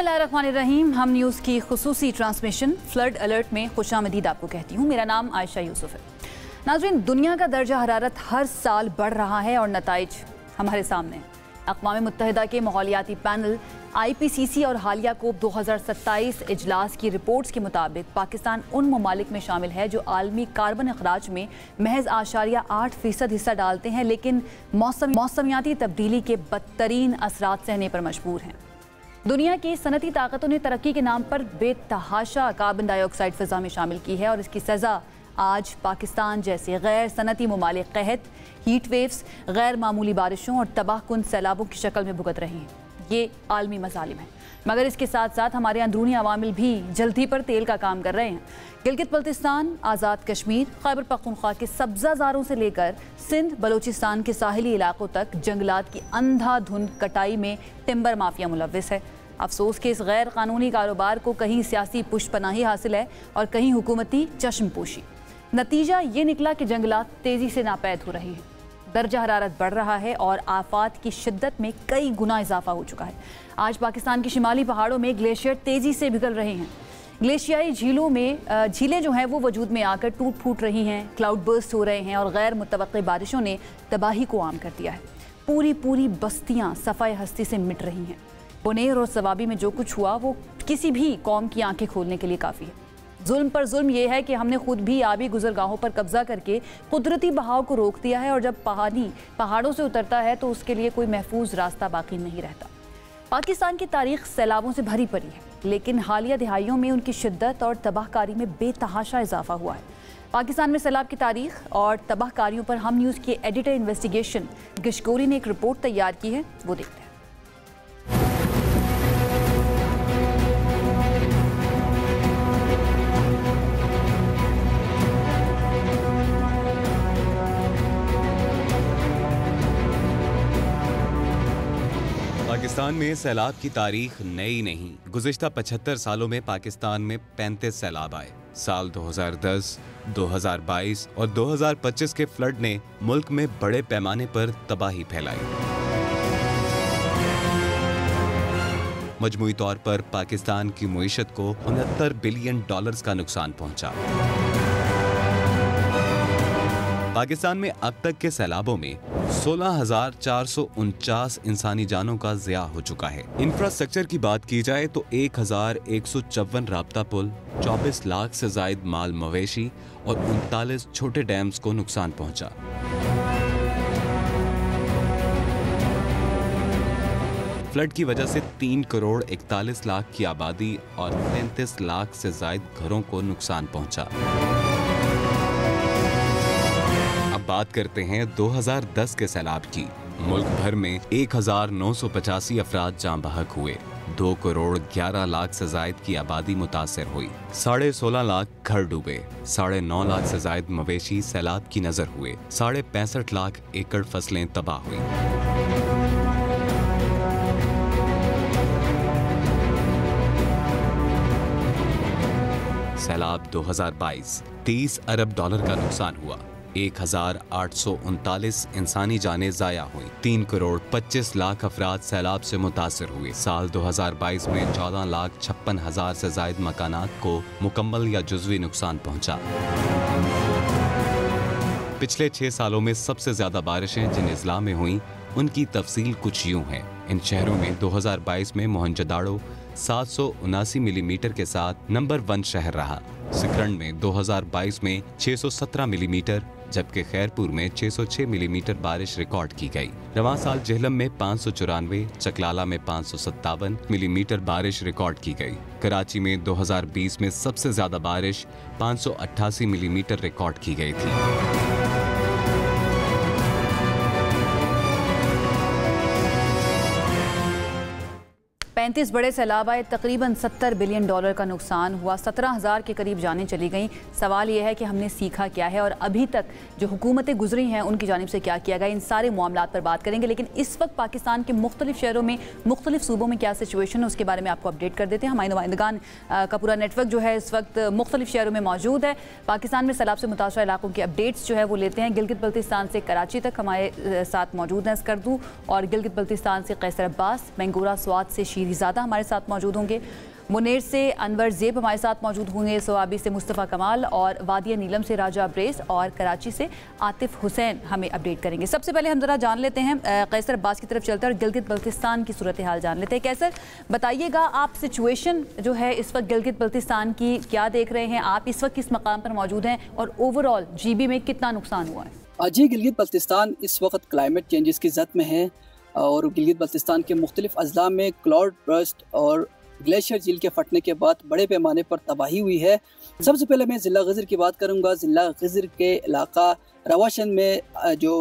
बिस्मिल्लाहिर्रहमानिर्रहीम। हम न्यूज़ की खुसूसी ट्रांसमिशन फ्लड अलर्ट में खुशामदीद आपको कहती हूँ। मेरा नाम आयशा यूसुफ है। नाज़रीन, दुनिया का दर्जा हरारत हर साल बढ़ रहा है और नताइज हमारे सामने हैं। अक़वाम मुत्तहिदा के माहौलियाती पैनल IPCC और हालिया कोप 2027 इजलास की रिपोर्ट्स के मुताबिक पाकिस्तान उन ममालिक में शामिल है जो आलमी कार्बन अखराज में महज 8% हिस्सा डालते हैं, लेकिन मौसमियाती तब्दीली के बदतरीन असरात सहने पर मजबूर हैं। दुनिया की सनती ताकतों ने तरक्की के नाम पर बेतहाशा कार्बन डाइऑक्साइड फ़िज़ा में शामिल की है और इसकी सज़ा आज पाकिस्तान जैसे गैर सनती ममालिक कहत, हीट वेव्स, गैर मामूली बारिशों और तबाहकुन सैलाबों की शक्ल में भुगत रही हैं। ये आलमी मसालिम है, मगर इसके साथ साथ हमारे अंदरूनी अवामिल भी जल्दी पर तेल का काम कर रहे हैं। गिलगित बल्तिस्तान, आज़ाद कश्मीर, खैबर पख्तूनख्वा के सब्ज़ाज़ारों से लेकर सिंध बलोचिस्तान के साहिली इलाकों तक जंगलात की अंधाधुंध कटाई में टिम्बर माफिया मुलव्विस है। अफसोस के इस गैर कानूनी कारोबार को कहीं सियासी पुष्पनाही हासिल है और कहीं हुकूमती चश्मपोशी। नतीजा ये निकला कि जंगलात तेज़ी से नापैद हो रही हैं, दर्जा हरारत बढ़ रहा है और आफात की शिद्दत में कई गुना इजाफा हो चुका है। आज पाकिस्तान के शिमाली पहाड़ों में ग्लेशियर तेज़ी से पिघल रहे हैं। ग्लेशियाई झीलों में झीलें जो हैं वो वजूद में आकर टूट फूट रही हैं, क्लाउड बर्स्ट हो रहे हैं और गैर मुतवक्की बारिशों ने तबाही को आम कर दिया है। पूरी बस्तियाँ सफ़ाए हस्ती से मिट रही हैं। बुनेर और सवाबी में जो कुछ हुआ वो किसी भी कौम की आंखें खोलने के लिए काफ़ी है। जुल्म पर जुल्म ये है कि हमने खुद भी आबी गुजरगाहों पर कब्जा करके कुदरती बहाव को रोक दिया है और जब पानी पहाड़ों से उतरता है तो उसके लिए कोई महफूज रास्ता बाकी नहीं रहता। पाकिस्तान की तारीख सैलाबों से भरी पड़ी है, लेकिन हालिया दिहाइयों में उनकी शिद्दत और तबाहकारी में बेतहाशा इजाफा हुआ है। पाकिस्तान में सैलाब की तारीख और तबाहकारियों पर हम न्यूज़ के एडिटर इन्वेस्टिगेशन गिशगोरी ने एक रिपोर्ट तैयार की है, वो देखते हैं। पाकिस्तान में सैलाब की तारीख नई नहीं। गुज़िश्ता 75 सालों में पाकिस्तान में 35 सैलाब आए। साल 2010, 2022 और 2025 के फ्लड ने मुल्क में बड़े पैमाने पर तबाही फैलाई। मजमूई तौर पर पाकिस्तान की मुईशत को $69 बिलियन का नुकसान पहुंचा। पाकिस्तान में अब तक के सैलाबों में 16,449 इंसानी जानों का ज़िया हो चुका है। इंफ्रास्ट्रक्चर की बात की जाए तो 1,154 राब्ता पुल, 24 लाख से जायद माल मवेशी और 39 छोटे डैम्स को नुकसान पहुंचा। फ्लड की वजह से 3 करोड़ 41 लाख की आबादी और 33 लाख से जायद घरों को नुकसान पहुंचा। बात करते हैं 2010 के सैलाब की। मुल्क भर में 1,985 अफराद जाँ बहक हुए। 2 करोड़ 11 लाख से जायद की आबादी मुतासर हुई। 16.5 लाख घर डूबे। 9.5 लाख से जायद मवेशी सैलाब की नजर हुए। 65.5 लाख एकड़ फसलें तबाह हुई। सैलाब 2022 $30 अरब का नुकसान हुआ। 1,839 इंसानी जानें ज़ाया हुई। 3 करोड़ 25 लाख अफराद सैलाब से मुतासर हुए। साल 2022 में 14,56,000 से जायद मकानात को मुकम्मल या जुज़वी नुकसान पहुंचा। पिछले 6 सालों में सबसे ज्यादा बारिशें जिन अजला में हुई उनकी तफसील कुछ यूं है। इन शहरों में 2022 में मोहनजोदाड़ो 779 मिलीमीटर के साथ नंबर 1 शहर रहा। सिकरन में 2022 में 617 मिलीमीटर, जबकि खैरपुर में 606 मिलीमीटर बारिश रिकॉर्ड की गई। रवां साल जेहलम में 594, चकलाला में 557 मिलीमीटर बारिश रिकॉर्ड की गई। कराची में 2020 में सबसे ज्यादा बारिश 588 मिलीमीटर रिकॉर्ड की गई थी। 35 बड़े सैलाब आए, तकरीबन $70 बिलियन का नुकसान हुआ, 17,000 के करीब जानें चली गईं। सवाल यह है कि हमने सीखा क्या है और अभी तक जो हुकूमतें गुजरी हैं उनकी जानिब से क्या किया गया। इन सारे मामलात पर बात करेंगे, लेकिन इस वक्त पाकिस्तान के मुख्तलिफ शहरों में, मुख्तलिफ सूबों में क्या सिचुएशन है उसके बारे में आपको अपडेट कर देते हैं। हमारे नुमाइंदगान का पूरा नेटवर्क जो है इस वक्त मुख्तलिफ शहरों में मौजूद है। पाकिस्तान में सैलाब से मुतासर इलाकों की अपडेट्स जो है वो लेते हैं। गिलगित बल्तिस्तान से कराची तक हमारे साथ मौजूद हैं स्कर्दू, और गिलगित बल्तिस्तान से कैसर अब्बास, मैंगोरा स्वात से शीरी ज़्यादा हमारे साथ मौजूद होंगे। मुनेर से अनवर ज़ेब हमारे साथ मौजूद होंगे, सवाबी से मुस्तफ़ा कमाल और वादिया नीलम से राजा अब्रेस और कराची से आतिफ हुसैन हमें अपडेट करेंगे। सबसे पहले हम ज़रा जान लेते हैं कैसर अब्बास की तरफ चलते हैं और गिलगित बल्तिस्तान की सूरत हाल जान लेते हैं। कैसर, बताइएगा आप सिचुएशन जो है इस वक्त गिलगित बल्तिस्तान की क्या देख रहे हैं, आप इस वक्त किस मकाम पर मौजूद हैं और ओवरऑल GB में कितना नुकसान हुआ है? जी, गिलगित बल्तिस्तान इस वक्त क्लाइमेट चेंजेस की जद में है और गिलगित बल्तिस्तान के मुख्तलिफ अजला में क्लाउड बर्स्ट और ग्लेशियर झील के फटने के बाद बड़े पैमाने पर तबाही हुई है। सबसे पहले मैं ज़िला ग़िज़र की बात करूंगा। ज़िला ग़िज़र के इलाका रवाशन में जो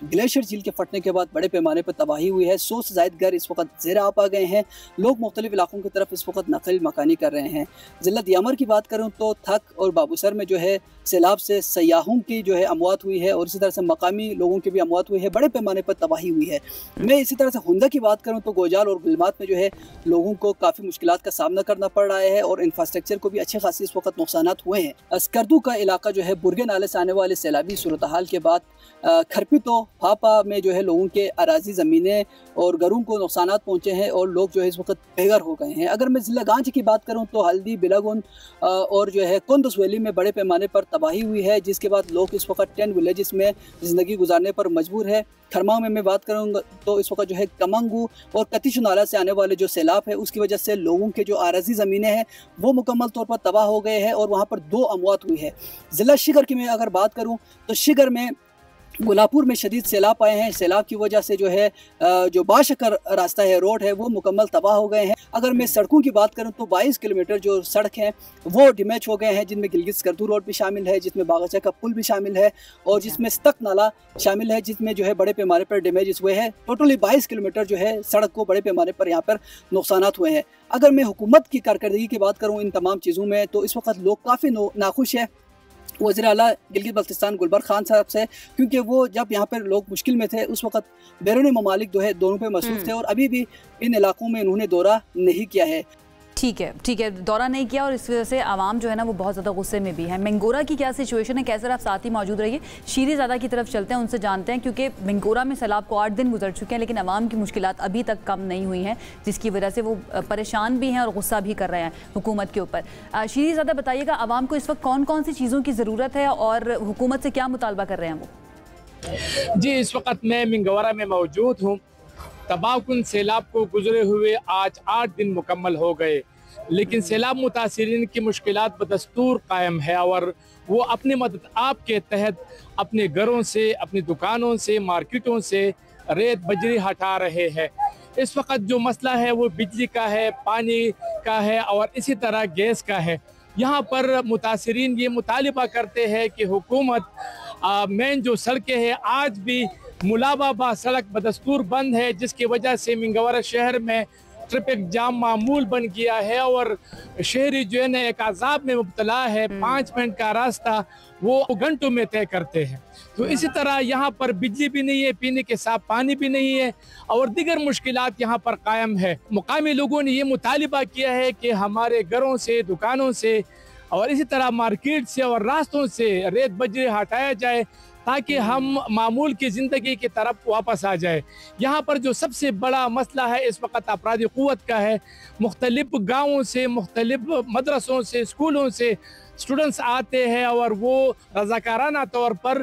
ग्लेशियर झील के फटने के बाद बड़े पैमाने पर तबाही हुई है। 100 से ज़ायद घर इस वक्त ज़ेर आब आ गए हैं। लोग मुख्तलिफ इलाकों की तरफ इस वक्त नकल मकानी कर रहे हैं। ज़िला दियामर की बात करूँ तो थक और बाबूसर में जो है सैलाब से सयाहों की जो है अमवात हुई है और इसी तरह से मकामी लोगों की भी अमवात हुई है। बड़े पैमाने पर तबाही हुई है। मैं इसी तरह से हुंदा की बात करूँ तो गोजाल और गुलमात में जो है लोगों को काफ़ी मुश्किलात का सामना करना पड़ रहा है और इंफ्रास्ट्रक्चर को भी अच्छे खासी इस वक्त नुकसानात हुए हैं। अस्करदू का इलाका जो है बुरगे नाले से आने वाले सैलाबी सूरत हाल के बाद खरपितो फापा में जो है लोगों के अराजी ज़मीनें और घरों को नुकसानात पहुँचे हैं और लोग जो है इस वक्त बेघर हो गए हैं। अगर मैं ज़िला गांच की बात करूँ तो हल्दी, बिलागुन और जो है कुंदस वैली में बड़े पैमाने पर तबाही हुई है, जिसके बाद लोग इस वक्त 10 विलेजेस में ज़िंदगी गुजारने पर मजबूर है। खरमाओं में मैं बात करूँगा तो इस वक्त जो है कमंगू और कतिशु नाला से आने वाले जो सैलाब है उसकी वजह से लोगों के जो आरजी ज़मीनें हैं वो मुकम्मल तौर पर तबाह हो गए हैं और वहाँ पर 2 अमवात हुई है। ज़िला शिगर की मैं अगर बात करूँ तो शिगर में गुलापुर में शदीद सैलाब आए हैं। सैलाब की वजह से जो है जो बाशकर रास्ता है, रोड है, वो मुकम्मल तबाह हो गए हैं। अगर मैं सड़कों की बात करूं तो 22 किलोमीटर जो सड़क हैं वो डैमेज हो गए हैं, जिनमें गिलगित स्कर्दू रोड भी शामिल है, जिसमें बागचा का पुल भी शामिल है और जिसमें स्तक नाला शामिल है, जिसमें जो है बड़े पैमाने पर डैमेज हुए हैं। टोटली 22 किलोमीटर जो है सड़क को बड़े पैमाने पर यहाँ पर नुकसानात हुए हैं। अगर मैं हुकूमत की कारकर्दगी की बात करूँ इन तमाम चीज़ों में तो इस वक्त लोग काफ़ी नाखुश है वज़ीर आला गिलगित बल्तिस्तान गुलबर खान साहब से, क्योंकि वो जब यहाँ पर लोग मुश्किल में थे उस वक्त बैरूनी ममालिक जो है दोनों पे मसरूफ़ थे और अभी भी इन इलाकों में इन्होंने दौरा नहीं किया है। ठीक है, दौरा नहीं किया और इस वजह से आवाम जो है ना वो बहुत ज़्यादा गुस्से में भी है। मंगोरा की क्या सिचुएशन है? कैसर आप साथ ही मौजूद रहिए। शीरीज़ादा की तरफ चलते हैं, उनसे जानते हैं, क्योंकि मंगोरा में सैलाब को 8 दिन गुजर चुके हैं लेकिन आवाम की मुश्किलात अभी तक कम नहीं हुई हैं, जिसकी वजह से वो परेशान भी हैं और गुस्सा भी कर रहे हैं हुकूमत के ऊपर। शीरीज़ादा बताइएगा, आवाम को इस वक्त कौन कौन सी चीज़ों की ज़रूरत है और हुकूमत से क्या मुतालबा कर रहे हैं वो? जी, इस वक्त मैं मंगोरा में मौजूद हूँ। तबाहकुन सैलाब को गुजरे हुए आज 8 दिन मुकम्मल हो गए, लेकिन सैलाब मुतासिरीन की मुश्किलात बदस्तूर कायम है और वो अपनी मदद आपके तहत अपने घरों से, अपनी दुकानों से, मार्केटों से रेत बजरी हटा रहे हैं। इस वक्त जो मसला है वो बिजली का है, पानी का है और इसी तरह गैस का है। यहाँ पर मुतासिरीन ये मुतालिबा करते हैं कि हुकूमत मेन जो सड़कें हैं आज भी मुलाबाबा सड़क बदस्तूर बंद है, जिसकी वजह से मंगोरा शहर में ट्रैफिक जाम मामूल बन गया है और शहरी जो है ना एक अजाब में मुब्तला है। 5 मिनट का रास्ता वो घंटों में तय करते हैं। तो इसी तरह यहाँ पर बिजली भी नहीं है, पीने के साफ पानी भी नहीं है और दीगर मुश्किलात यहाँ पर कायम है। मुकामी लोगों ने ये मुतालिबा किया है कि हमारे घरों से, दुकानों से और इसी तरह मार्केट से और रास्तों से रेत बजरी हटाया जाए ताकि हम मामूल की ज़िंदगी की तरफ वापस आ जाए। यहाँ पर जो सबसे बड़ा मसला है इस वक्त अपराधी क़ुव्वत का है। मुख्तलिफ गाँवों से, मुख्तलिफ मदरसों से, स्कूलों से स्टूडेंट्स आते हैं और वो रज़ाकाराना तौर पर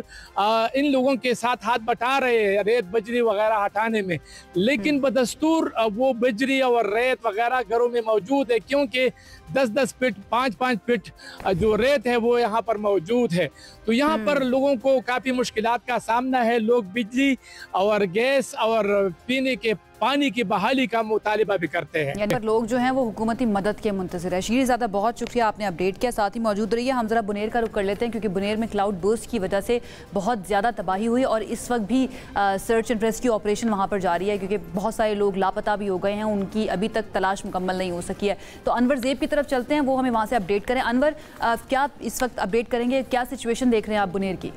इन लोगों के साथ हाथ बटा रहे हैं रेत बजरी वगैरह हटाने में, लेकिन बदस्तूर वो बजरी और रेत वगैरह घरों में मौजूद है, क्योंकि 10-10 फीट 5-5 फीट जो रेत है वो यहाँ पर मौजूद है। तो यहाँ पर लोगों को काफ़ी मुश्किलात का सामना है। लोग बिजली और गैस और पीने के पानी की बहाली का मुतालिबा भी करते हैं। यानी पर लोग जो हैं वो हुकूमती मदद के मुंतज़िर है। शीरीज़ादा बहुत शुक्रिया, आपने अपडेट किया, साथ ही मौजूद रही है। हम ज़रा बुनेर का रुख कर लेते हैं, क्योंकि बुनेर में क्लाउड बर्स्ट की वजह से बहुत ज़्यादा तबाही हुई और इस वक्त भी सर्च एंड रेस्क्यू ऑपरेशन वहाँ पर जारी है, क्योंकि बहुत सारे लोग लापता भी हो गए हैं, उनकी अभी तक तलाश मुकम्मल नहीं हो सकी है। तो अनवर ज़ेब की तरफ चलते हैं, वो हमें वहाँ से अपडेट करें। अनवर, क्या इस वक्त अपडेट करेंगे, क्या सिचुएशन देख रहे हैं आप बुनेर की?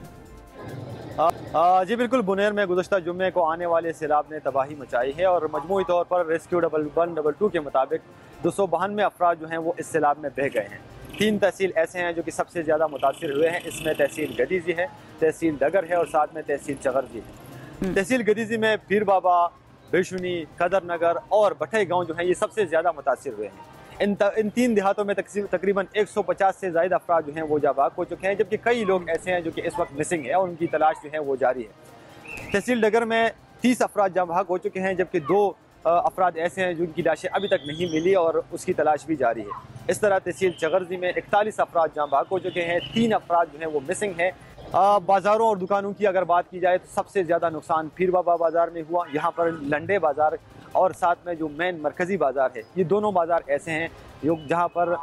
जी बिल्कुल, बुनेर में गुज़श्ता जुम्मे को आने वाले सैलाब ने तबाही मचाई है और मजमूई तौर पर रेस्क्यू 112 के मुताबिक 292 अफराद जो हैं वो इस सैलाब में बह गए हैं। 3 तहसील ऐसे हैं जो कि सबसे ज़्यादा मुतासिर हुए हैं। इसमें तहसील गदीजी है, तहसील डगर है और साथ में तहसील चगरजी है। तहसील गदीजी में पीर बाबा, बेशुनी, कदर नगर और भट्टे गाँव जो हैं ये सबसे ज़्यादा मुतासिर हुए हैं। इन 3 देहातों में तकरीबन 150 से ज़्यादा अफराद जो हैं वो जाबाक हो चुके हैं, जबकि कई लोग ऐसे हैं जो कि इस वक्त मिसिंग है और उनकी तलाश जो है वो जारी है। तहसील डगर में 30 अफराद जाबाक हो चुके हैं, जबकि 2 अफराद ऐसे हैं जिनकी लाशें अभी तक नहीं मिली और उसकी तलाश भी जारी है। इस तरह तहसील चगर्जी में 41 अफराद जाबाक हो चुके हैं, 3 अफराद जो हैं वो मिसिंग हैं। बाज़ारों और दुकानों की अगर बात की जाए तो सबसे ज़्यादा नुकसान पीर बाबा बाज़ार में हुआ। यहाँ पर लंडे बाज़ार और साथ में जो मेन मरकज़ी बाज़ार है, ये दोनों बाज़ार ऐसे हैं जहाँ पर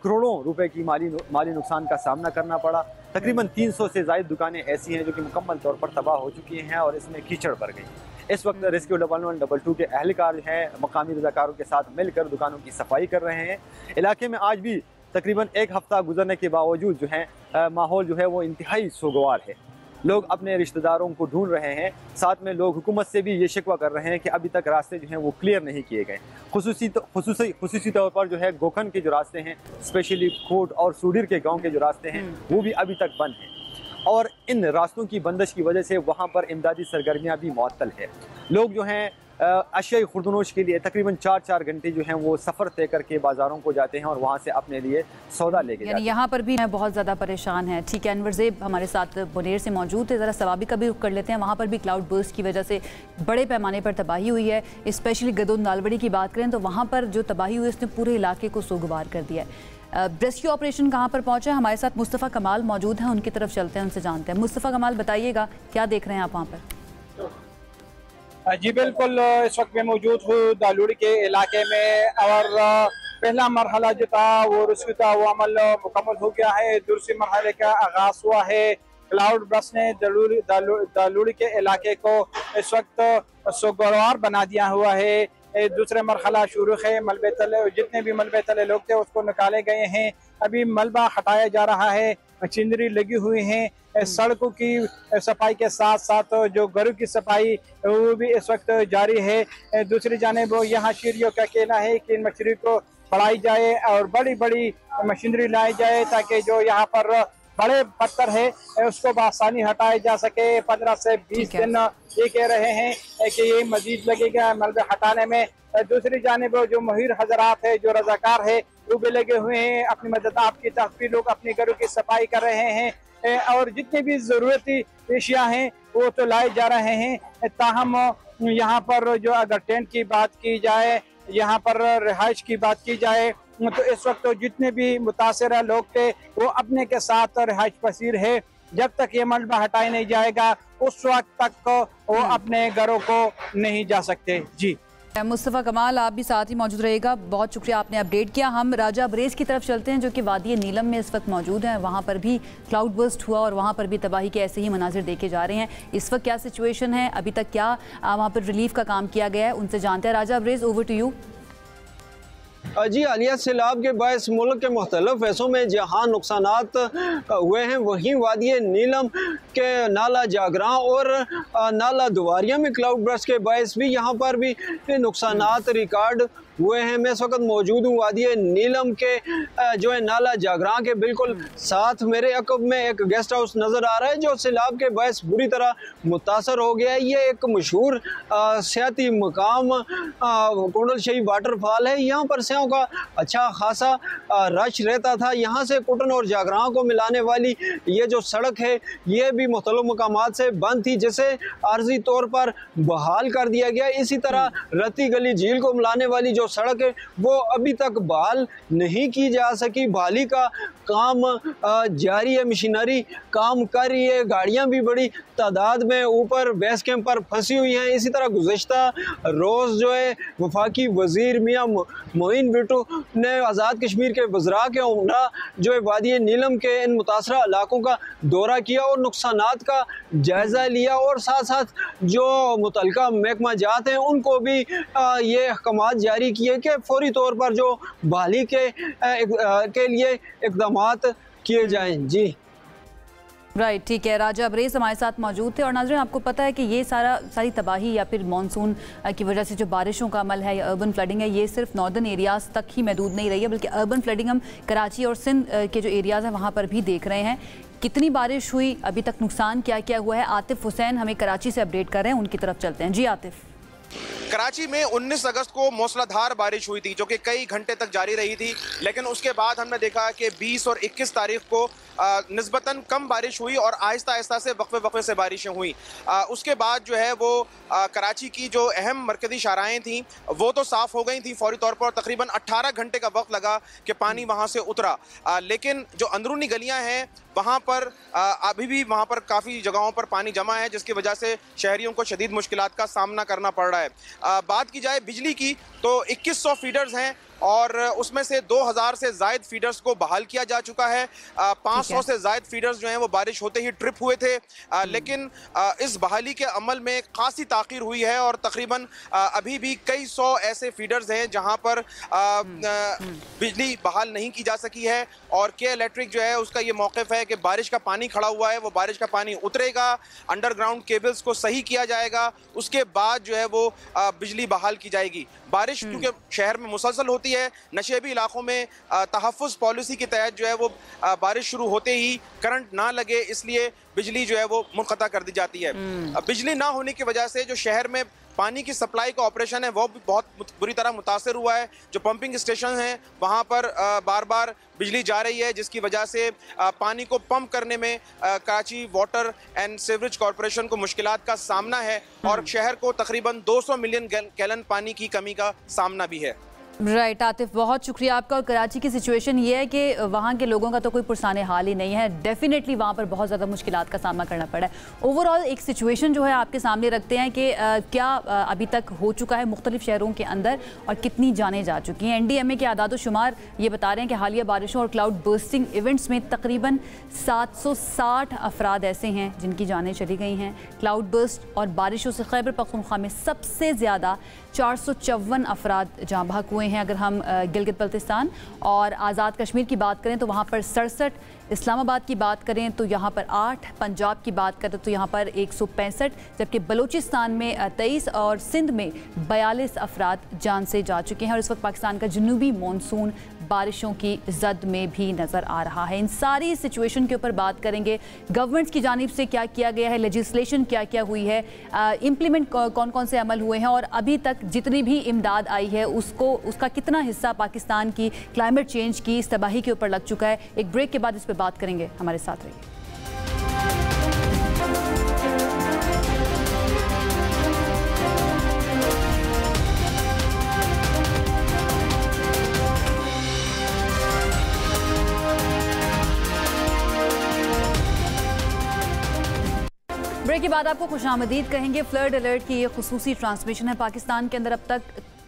करोड़ों रुपए की माली नुकसान का सामना करना पड़ा। तकरीबन 300 से ज़ायद दुकानें ऐसी हैं जो कि मुकम्मल तौर पर तबाह हो चुकी हैं और इसमें कीचड़ भर गई। इस वक्त रेस्क्यू 112 के अहलकार जो हैं मकामी रज़ाकारों के साथ मिलकर दुकानों की सफाई कर रहे हैं। इलाके में आज भी तकरीबन 1 हफ्ता गुजरने के बावजूद जो है माहौल जो है वो इंतहाई सुगवार है। लोग अपने रिश्तेदारों को ढूंढ रहे हैं। साथ में लोग हुकूमत से भी ये शिकवा कर रहे हैं कि अभी तक रास्ते जो हैं वो क्लियर नहीं किए गए। खुसूसी तौर पर जो है गोखन के जो रास्ते हैं, स्पेशली कोट और सूडीर के गांव के जो रास्ते हैं वो भी अभी तक बंद हैं और इन रास्तों की बंदिश की वजह से वहाँ पर इमदादी सरगर्मियाँ भी मुअत्तल है। लोग जो हैं अशियाई खुर्दनोश के लिए तकरीबन 4-4 घंटे जो हैं वो सफ़र तय करके बाज़ारों को जाते हैं और वहाँ से अपने लिए सौदा लेके जाते हैं। यहाँ पर भी बहुत ज़्यादा परेशान है। ठीक है, अनवर ज़ेब हमारे साथ बुनेर से मौजूद है। ज़रा सवाबी का भी रुख कर लेते हैं। वहाँ पर भी क्लाउड बर्स्ट की वजह से बड़े पैमाने पर तबाही हुई है। स्पेशली गदोन नालबड़ी की बात करें तो वहाँ पर जो तबाही हुई उसने पूरे इलाके को सोगवार कर दिया है। रेस्क्यू ऑपरेशन कहाँ पर पहुँचा है? हमारे साथ मुस्तफ़ा कमाल मौजूद हैं, उनकी तरफ चलते हैं, उनसे जानते हैं। मुस्तफ़ा कमाल, बताइएगा क्या देख रहे हैं आप वहाँ पर? जी बिल्कुल, इस वक्त मैं मौजूद हूँ दालूड़ी के इलाके में और पहला मरहला जो था वो रेस्क्यू का वो अमल मुकम्मल हो गया है। दूसरे मरहले का आगाज हुआ है। क्लाउड बर्स्ट ने दालूड़ी के इलाके को इस वक्त सोगवार बना दिया हुआ है। दूसरा मरहला शुरू है। मलबे तले जितने भी मलबे तले लोग थे उसको निकाले गए हैं। अभी मलबा हटाया जा रहा है, मशीनरी लगी हुई है। सड़कों की सफाई के साथ साथ जो घरों की सफाई वो भी इस वक्त जारी है। दूसरी जानिब यहाँ शीरियों का कहना है कि इन मशीनरी को बढ़ाई जाए और बड़ी बड़ी मशीनरी लाई जाए ताकि जो यहाँ पर बड़े पत्थर है उसको बआसानी हटाया जा सके। 15 से 20 दिन ये कह रहे हैं कि ये मजीद लगेगा मलबे हटाने में। दूसरी जानिब जो महिर हजरात है, जो रजाकार है, वो भी लगे हुए हैं। अपनी मदद आपकी तहफी लोग अपने घरों की सफाई कर रहे हैं और जितनी भी ज़रूरती अशिया हैं वो तो लाए जा रहे हैं। ताहम यहाँ पर जो अगर टेंट की बात की जाए, यहाँ पर रिहाइश की बात की जाए तो इस वक्त जितने भी मुतासरा लोग थे वो अपने के साथ रिहाइश पसीर है। जब तक ये मलबा हटाया नहीं जाएगा उस वक्त तक वो अपने घरों को नहीं जा सकते। जी मुस्तफ़ा कमाल, आप भी साथ ही मौजूद रहेगा। बहुत शुक्रिया, आपने अपडेट किया। हम राजा बरेज की तरफ चलते हैं जो कि वादी नीलम में इस वक्त मौजूद हैं। वहाँ पर भी क्लाउड बर्स्ट हुआ और वहाँ पर भी तबाही के ऐसे ही मनाजिर देखे जा रहे हैं। इस वक्त क्या सिचुएशन है, अभी तक क्या वहाँ पर रिलीफ का काम किया गया है, उनसे जानते हैं। राजा बरेज, ओवर टू यू। जी, हालिया सैलाब के बायस मुल्क के मुख्तलिफ हिस्सों में जहाँ नुकसानात हुए हैं वहीं वादी नीलम के नाला जागरा और नाला दुवारिया में क्लाउड बर्स्ट के बायस भी यहाँ पर भी नुकसानात रिकॉर्ड हुए हैं। मैं इस वक्त मौजूद हूँ वादी नीलम के जो है नाला जागरा के बिल्कुल साथ। मेरे अकब में एक गेस्ट हाउस नज़र आ रहा है जो सैलाब के बायस बुरी तरह मुतासर हो गया है। ये एक मशहूर सियाती मकाम कुंडल शाही वाटरफॉल है। यहाँ पर स्याहों का अच्छा खासा रश रहता था। यहाँ से कुटन और जागरा को मिलाने वाली ये जो सड़क है ये भी मुख्तलिफ मकामात से बंद थी, जिसे आर्जी तौर पर बहाल कर दिया गया। इसी तरह रत्ती गली झील को मिलाने वाली जो सड़क है वो अभी तक बहाल नहीं की जा सकी। बहाली का काम जारी है, मशीनरी काम कर रही है, गाड़ियां भी बड़ी तादाद में ऊपर बेस कैंप पर फंसी हुई हैं। इसी तरह गुज़श्ता रोज़ जो है वफाकी वज़ीर मियाँ मोइन बिटू ने आज़ाद कश्मीर के वज़रा के उमरा जो है वादी नीलम के इन मुतासरा इलाकों का दौरा किया और नुकसानात का जायज़ा लिया और साथ साथ जो मुतल्लिका महकमा जात हैं उनको भी ये अहकामात जारी किए कि फौरी तौर पर जो बहाली के लिए इक़दामात किए जाएं। जी राइट, ठीक है। राजा बरेज हमारे साथ मौजूद थे। और नाज़रीन, आपको पता है कि ये सारी तबाही या फिर मानसून की वजह से जो बारिशों का अमल है या अर्बन फ्लडिंग है ये सिर्फ नॉर्दर्न एरियाज़ तक ही महदूद नहीं रही है, बल्कि अर्बन फ्लडिंग हम कराची और सिंध के जो एरियाज़ हैं वहाँ पर भी देख रहे हैं। कितनी बारिश हुई, अभी तक नुकसान क्या क्या हुआ है, आतिफ हुसैन हमें कराची से अपडेट कर रहे हैं, उनकी तरफ चलते हैं। जी आतिफ। कराची में 19 अगस्त को मूसलाधार बारिश हुई थी जो कि कई घंटे तक जारी रही थी, लेकिन उसके बाद हमने देखा कि 20 और 21 तारीख को निस्बतन कम बारिश हुई और आहिस्ता आहिस्ता से वक्फे से बारिशें हुई। उसके बाद जो है वो कराची की जो अहम मरकज़ी शाहराहें थी वो तो साफ़ हो गई थी फौरी तौर पर, तकरीबन 18 घंटे का वक्त लगा कि पानी वहाँ से उतरा। लेकिन जो अंदरूनी गलियाँ हैं वहाँ पर अभी भी वहाँ पर काफ़ी जगहों पर पानी जमा है, जिसकी वजह से शहरियों को शदीद मुश्किलात का सामना करना पड़ रहा है। बात की जाए बिजली की तो 2100 फीडर्स हैं और उसमें से 2000 से ज़ायद फीडर्स को बहाल किया जा चुका है। 500 से ज़ायद फीडर्स जो हैं वो बारिश होते ही ट्रिप हुए थे, लेकिन इस बहाली के अमल में खासी ताख़ीर हुई है और तकरीबन अभी भी कई सौ ऐसे फीडर्स हैं जहां पर बिजली बहाल नहीं की जा सकी है। और के इलेक्ट्रिक जो है उसका ये मौक़िफ़ है कि बारिश का पानी खड़ा हुआ है, वो बारिश का पानी उतरेगा, अंडरग्राउंड केबल्स को सही किया जाएगा, उसके बाद जो है वो बिजली बहाल की जाएगी। बारिश क्योंकि शहर में मुसलसल होती है, नशेबी इलाकों में तहफ़्फ़ुज़ पॉलिसी के तहत जो है वो बारिश शुरू होते ही करंट ना लगे इसलिए बिजली जो है वो मुनक़ता कर दी जाती है। बिजली ना होने की वजह से जो शहर में पानी की सप्लाई का ऑपरेशन है वो भी बहुत बुरी तरह मुतासर हुआ है। जो पंपिंग स्टेशन हैं वहाँ पर बार बार बिजली जा रही है, जिसकी वजह से पानी को पंप करने में Karachi water and sewerage corporation को मुश्किलात का सामना है और शहर को तकरीबन 200 मिलियन गैलन पानी की कमी का सामना भी है। राइट आतिफ, बहुत शुक्रिया आपका। और कराची की सिचुएशन ये है कि वहाँ के लोगों का तो कोई पुरसाने हाल ही नहीं है, डेफिनेटली वहाँ पर बहुत ज़्यादा मुश्किलात का सामना करना पड़ा है। ओवरऑल एक सिचुएशन जो है आपके सामने रखते हैं कि क्या अभी तक हो चुका है मुख्तलिफ शहरों के अंदर और कितनी जानें जा चुकी हैं। NDMA के आदाद-ओ-शुमार ये बता रहे हैं कि हालिया बारिशों और क्लाउड बर्स्टिंग इवेंट्स में तकरीबन 760 अफराद ऐसे हैं जिनकी जानें चली गई हैं। क्लाउड बर्स्ट और बारिशों से खैबर पख्तूनख्वा में सबसे ज़्यादा 454 अफराद जहाँ बहक हुए हैं। अगर हम गिलगित बल्तिस्तान और आज़ाद कश्मीर की बात करें तो वहाँ पर 67, इस्लामाबाद की बात करें तो यहाँ पर 8, पंजाब की बात करें तो यहाँ पर 165, जबकि बलूचिस्तान में 23 और सिंध में 42 अफराद जान से जा चुके हैं। और इस वक्त पाकिस्तान का जनूबी मानसून बारिशों की जद में भी नज़र आ रहा है। इन सारी सिचुएशन के ऊपर बात करेंगे, गवर्नमेंट की जानिब से क्या किया गया है, लेजिस्लेशन क्या क्या हुई है, इम्प्लीमेंट कौन कौन से अमल हुए हैं और अभी तक जितनी भी इमदाद आई है उसका कितना हिस्सा पाकिस्तान की क्लाइमेट चेंज की इस तबाही के ऊपर लग चुका है। एक ब्रेक के बाद इस पर बात करेंगे, हमारे साथ रहिए। ब्रेक के बाद आपको खुशामदीद कहेंगे। फ्लड अलर्ट की ये खुसूसी ट्रांसमिशन है। पाकिस्तान के अंदर अब तक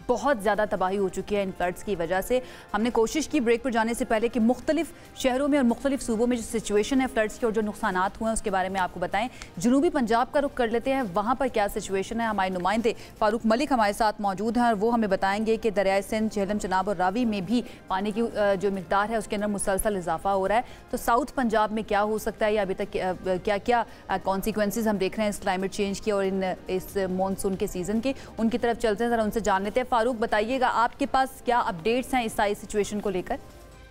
बहुत ज़्यादा तबाही हो चुकी है इन फ्लड्स की वजह से। हमने कोशिश की ब्रेक पर जाने से पहले कि मुख्तलिफ शहरों में और मुख्तलिफ सूबों में जो सिचुएशन है फ्लड्स की और जो नुकसानात हुए हैं उसके बारे में आपको बताएं। जनूबी पंजाब का रुख कर लेते हैं, वहाँ पर क्या सिचुएशन है। हमारे नुमाइंदे फारूक मलिक हमारे साथ मौजूद हैं और वो हमें बताएंगे कि दरियाए सिंध, झेलम, चनाब और रावी में भी पानी की जो मिकदार है उसके अंदर मुसलसल इजाफा हो रहा है। तो साउथ पंजाब में क्या हो सकता है या अभी तक क्या क्या कॉन्सिक्वेंसेज हम देख रहे हैं इस क्लाइमेट चेंज की और इस मानसून के सीज़न के, उनकी तरफ चलते हैं, ज़रा उनसे जान लेते हैं। फारूक, बताइएगा आपके पास क्या अपडेट्स हैं इस सारी सिचुएशन को लेकर?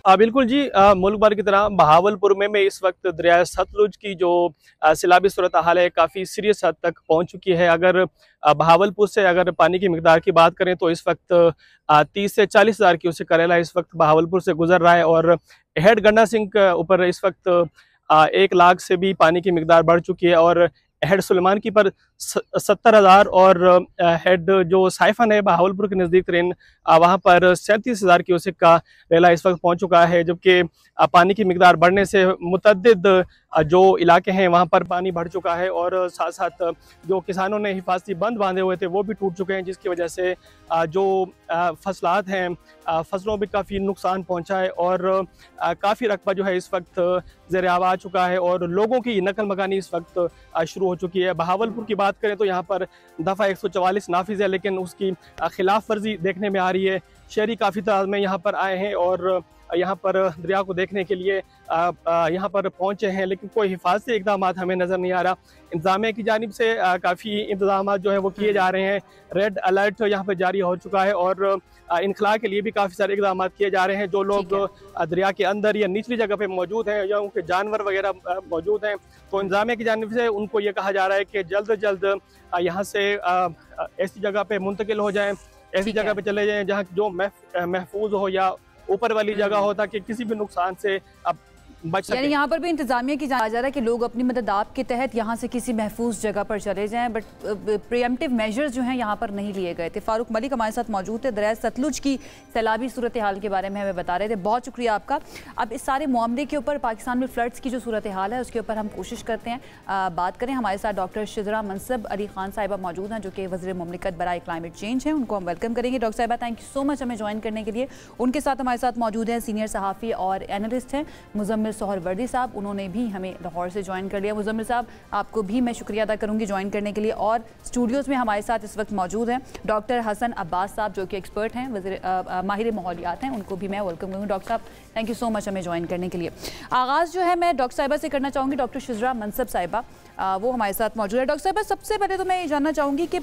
बिल्कुल जी, मुल्क भर की तरह बहावलपुर में इस वक्त दरिया सतलुज की जो सैलाबी सूरत हाल है काफ़ी सीरियस हद तक पहुंच चुकी है। अगर बहावलपुर से अगर पानी की मिकदार की बात करें तो इस वक्त 30 से 40 हज़ार क्यूसेक करेला इस वक्त बहावलपुर से गुजर रहा है और हेड गन्ना सिंह के ऊपर इस वक्त 1 लाख से भी पानी की मिकदार बढ़ चुकी है और हेड सुलेमान की पर 70,000 और हेड जो साइफन है बहावलपुर के नज़दीक तरीन वहाँ पर 37,000 क्यूसेक का रेला इस वक्त पहुँच चुका है। जबकि पानी की मिकदार बढ़ने से मुतअद्दिद जो इलाके हैं वहाँ पर पानी बढ़ चुका है और साथ साथ जो किसानों ने हिफाजती बंद बांधे हुए थे वो भी टूट चुके हैं, जिसकी वजह से जो फसलात हैं फसलों में काफ़ी नुकसान पहुँचा है और काफ़ी रकबा जो है इस वक्त ज़ेर आब आ चुका है और लोगों की नकल मकानी इस वक्त शुरू हो चुकी है। बहावलपुर की बात करें तो यहाँ पर दफ़ा 144 नाफिज है, लेकिन उसकी खिलाफ वर्जी देखने में आ रही है। शहरी काफ़ी तादाद में यहाँ पर आए हैं और यहाँ पर दरिया को देखने के लिए यहाँ पर पहुँचे हैं, लेकिन कोई हिफाजती इकदाम हमें नज़र नहीं आ रहा। इंतज़ामिया की जानिब से काफ़ी इंतजाम जो है वो किए जा रहे हैं। रेड अलर्ट यहाँ पर जारी हो चुका है और इनखला के लिए भी काफ़ी सारे इकदाम किए जा रहे हैं। जो लोग दरिया के अंदर या निचली जगह पे मौजूद हैं या उनके जानवर वगैरह मौजूद हैं, तो इंतजामिया की जानिब से उनको ये कहा जा रहा है कि जल्द से जल्द यहाँ से ऐसी जगह पे मुंतकिल हो जाएं, ऐसी जगह पे चले जाएं जहाँ जो महफूज हो या ऊपर वाली जगह हो, ताकि किसी भी नुकसान से अब बच सके। यानी यहाँ पर भी इंतजामिया की जाना जा रहा है कि लोग अपनी मदद आप के तहत यहाँ से किसी महफूज जगह पर चले जाएं, बट प्रिएम्प्टिव मेजर्स जो हैं यहाँ पर नहीं लिए गए थे। फारूक मलिक हमारे साथ मौजूद थे, दरिया सतलुज की सैलाबी सूरत हाल के बारे में हमें बता रहे थे। बहुत शुक्रिया आपका। अब इस सारे मामले के ऊपर, पाकिस्तान में फ्लड्स की जो सूरत हाल है उसके ऊपर हम कोशिश करते हैं बात करें। हमारे साथ डॉक्टर शिजरा मनसब अली खान साहिबा मौजूद हैं, जो कि वज़ीर मुमलिकत बराए क्लाइमेट चेंज हैं। उनको हम वेलकम करेंगे। डॉक्टर साहिबा, थैंक यू सो मच हमें ज्वाइन करने के लिए। उनके साथ हमारे साथ मौजूद हैं सीनियर सहाफ़ी और एनालिस्ट हैं मुजम्मिल सोहरवर्दी साहब, उन्होंने भी हमें लाहौर से ज्वाइन कर लिया। मुजम्मिल साहब, आपको भी मैं शुक्रिया अदा करूंगी ज्वाइन करने के लिए। और स्टूडियोज़ में हमारे साथ इस वक्त मौजूद हैं डॉक्टर हसन अब्बास साहब, जो कि एक्सपर्ट हैं, माहिर माहौलियात हैं, उनको भी मैं वेलकम करूँगी। डॉक्टर साहब, थैंक यू सो मच हमें ज्वाइन करने के लिए। आगाज़ जो है मैं डॉक्टर साहिबा से करना चाहूँगी। डॉक्टर शिजरा मनसब साहिबा वो हमारे साथ मौजूद है। डॉक्टर साहिबा, सबसे पहले तो मैं ये जानना चाहूँगी कि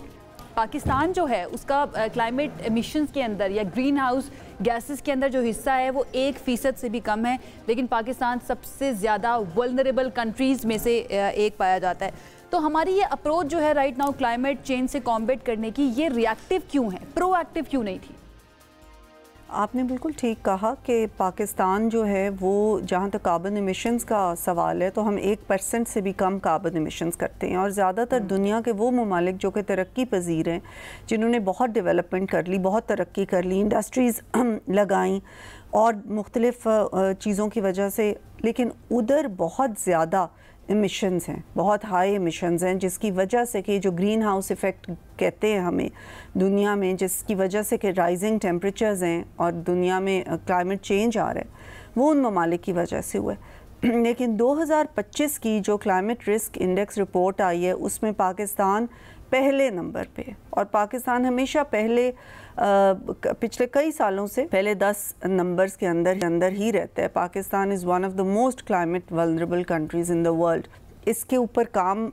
पाकिस्तान जो है उसका क्लाइमेट एमिशंस के अंदर या ग्रीन हाउस गैसेस के अंदर जो हिस्सा है वो 1% से भी कम है, लेकिन पाकिस्तान सबसे ज़्यादा वल्नरेबल कंट्रीज़ में से एक पाया जाता है। तो हमारी ये अप्रोच जो है राइट नाउ क्लाइमेट चेंज से कॉम्बैट करने की, ये रिएक्टिव क्यों है, प्रोएक्टिव क्यों नहीं थी? आपने बिल्कुल ठीक कहा कि पाकिस्तान जो है वो, जहाँ तक कार्बन एमिशंस का सवाल है, तो हम 1% से भी कम कार्बन एमिशंस करते हैं। और ज़्यादातर दुनिया के वो ममालिक जो कि तरक्की पजीर हैं, जिन्होंने बहुत डेवलपमेंट कर ली, बहुत तरक्की कर ली, इंडस्ट्रीज़ लगाईं और मुख्तलिफ़ चीज़ों की वजह से, लेकिन उधर बहुत ज़्यादा एमिशंस हैं, बहुत हाई एमिशंस हैं, जिसकी वजह से कि जो ग्रीन हाउस इफ़ेक्ट कहते हैं हमें दुनिया में, जिसकी वजह से कि राइजिंग टेम्परेचर्स हैं और दुनिया में क्लाइमेट चेंज आ रहा है, वो उन ममालिक की वजह से हुआ है। लेकिन 2025 की जो क्लाइमेट रिस्क इंडेक्स रिपोर्ट आई है उसमें पाकिस्तान पहले नंबर पे, और पाकिस्तान हमेशा पहले पिछले कई सालों से पहले 10 नंबर्स के अंदर ही रहता है। Pakistan is one of the most climate vulnerable countries in the world. इसके ऊपर काम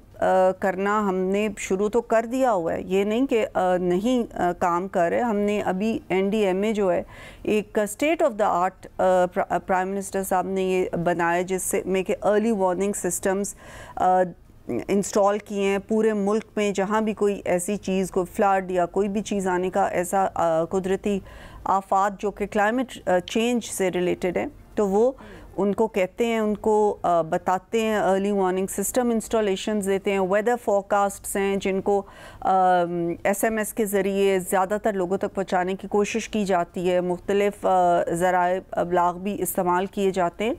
करना हमने शुरू तो कर दिया हुआ है, ये नहीं कि नहीं काम कर रहे। हमने अभी NDMA जो है एक state of the art prime minister साहब ने ये बनाया, जिससे में कि अर्ली वार्निंग सिस्टम्स इंस्टॉल किए हैं पूरे मुल्क में। जहाँ भी कोई ऐसी चीज़, कोई फ्लड या कोई भी चीज़ आने का ऐसा कुदरती आफात जो कि क्लाइमेट चेंज से रिलेटेड है, तो वो उनको कहते हैं, उनको बताते हैं, अर्ली वार्निंग सिस्टम इंस्टॉलेशंस देते हैं। वेदर फोरकास्ट्स हैं जिनको SMS के ज़रिए ज़्यादातर लोगों तक पहुँचाने की कोशिश की जाती है, मुख्तलिफ़ ज़राए अबलाग भी इस्तेमाल किए जाते हैं।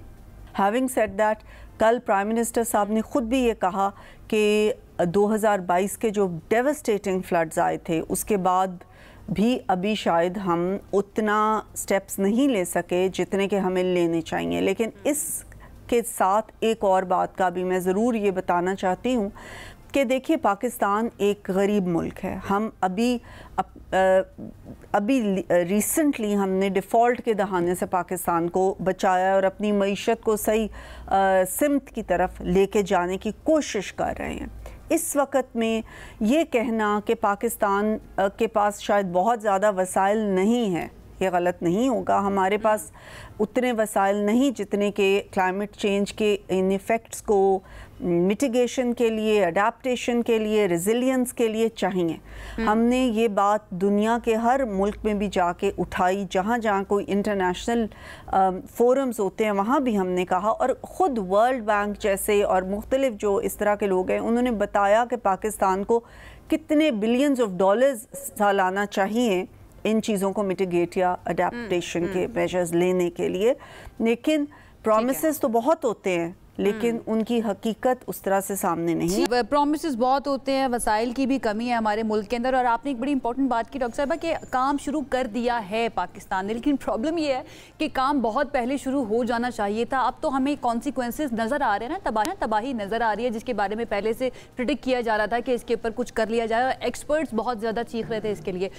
हैविंग सेड दैट, कल प्राइम मिनिस्टर साहब ने ख़ुद भी ये कहा कि 2022 के जो डेवस्टेटिंग फ्लड्स आए थे उसके बाद भी अभी शायद हम उतना स्टेप्स नहीं ले सके जितने के हमें लेने चाहिए। लेकिन इसके साथ एक और बात का भी मैं ज़रूर ये बताना चाहती हूँ कि देखिए, पाकिस्तान एक गरीब मुल्क है। हम अभी रिसेंटली हमने डिफ़ॉल्ट के दहाने से पाकिस्तान को बचाया और अपनी मईशत को सही सिमत की तरफ लेके जाने की कोशिश कर रहे हैं। इस वक्त में ये कहना कि पाकिस्तान के पास शायद बहुत ज़्यादा वसाइल नहीं है, ये गलत नहीं होगा। हमारे पास उतने वसाइल नहीं जितने के क्लाइमेट चेंज के इन इफ़ेक्ट्स को मिटिगेशन के लिए, अडेप्टेशन के लिए, रेजिलियंस के लिए चाहिए। हमने ये बात दुनिया के हर मुल्क में भी जाके उठाई, जहाँ जहाँ कोई इंटरनेशनल फोरम्स होते हैं वहाँ भी हमने कहा, और ख़ुद वर्ल्ड बैंक जैसे और मुख्तलिफ जो इस तरह के लोग हैं उन्होंने बताया कि पाकिस्तान को कितने बिलियंस ऑफ डॉलर्स सालाना चाहिए इन चीज़ों को मिटिगेट या अडेप्टेशन के मेजर्स लेने के लिए। लेकिन प्रॉमिसेस तो बहुत होते हैं, लेकिन उनकी हकीकत उस तरह से सामने नहीं है। प्रॉमिसेस बहुत होते हैं, वसाइल की भी कमी है हमारे मुल्क के अंदर। और आपने एक बड़ी इंपॉर्टेंट बात की डॉक्टर साहबा कि काम शुरू कर दिया है पाकिस्तान ने, लेकिन प्रॉब्लम ये है कि काम बहुत पहले शुरू हो जाना चाहिए था। अब तो हमें कॉन्सिक्वेंसेस नज़र आ रहे हैं ना, तबाही नज़र आ रही है, जिसके बारे में पहले से प्रिडिक्ट किया जा रहा था कि इसके ऊपर कुछ कर लिया जाए, और एक्सपर्ट्स बहुत ज़्यादा चीख रहे थे इसके लिए।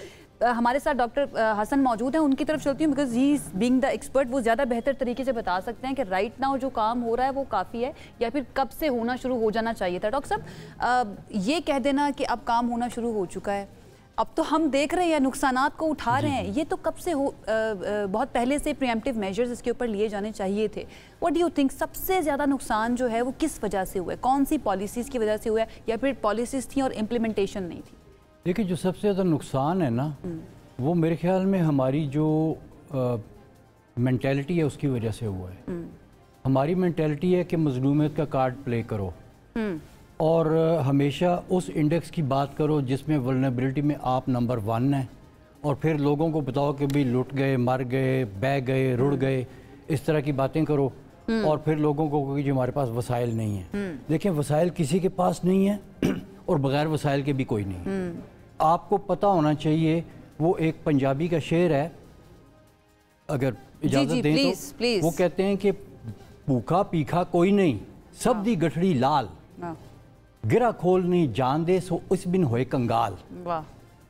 हमारे साथ डॉक्टर हसन मौजूद हैं, उनकी तरफ चलती हूँ because he is being the expert. वो ज़्यादा बेहतर तरीके से बता सकते हैं कि राइट नाउ जो काम हो रहा है वो काफ़ी है या फिर कब से होना शुरू हो जाना चाहिए था। डॉक्टर साहब, ये कह देना कि अब काम होना शुरू हो चुका है, अब तो हम देख रहे हैं नुकसानात को उठा रहे हैं, ये तो कब से हो बहुत पहले से प्रिएम्प्टिव मेजर्स इसके ऊपर लिए जाने चाहिए थे। व्हाट डू यू थिंक सबसे ज़्यादा नुकसान जो है वो किस वजह से हुआ है, कौन सी पॉलिसीज़ की वजह से हुआ है या फिर पॉलिसीज़ थी और इम्प्लीमेंटेशन नहीं थी? देखिए, जो सबसे ज़्यादा नुकसान है ना वो मेरे ख्याल में हमारी जो मेंटालिटी है उसकी वजह से हुआ है। हमारी मेंटालिटी है कि मजलूमियत का कार्ड प्ले करो और हमेशा उस इंडेक्स की बात करो जिसमें वल्नरेबिलिटी में आप नंबर 1 है, और फिर लोगों को बताओ कि भाई लुट गए, मर गए, बह गए, रुड़ गए, इस तरह की बातें करो और फिर लोगों को कि हमारे पास वसाइल नहीं है। देखिए, वसाइल किसी के पास नहीं है और बगैर वसाइल के भी कोई नहीं। आपको पता होना चाहिए, वो एक पंजाबी का शेर है, अगर इजाज़त दें तो वो कहते हैं कि भूखा पीखा कोई नहीं, सब दी गठड़ी लाल, गिरा खोल नहीं जान दे सो इस बिन होए कंगाल।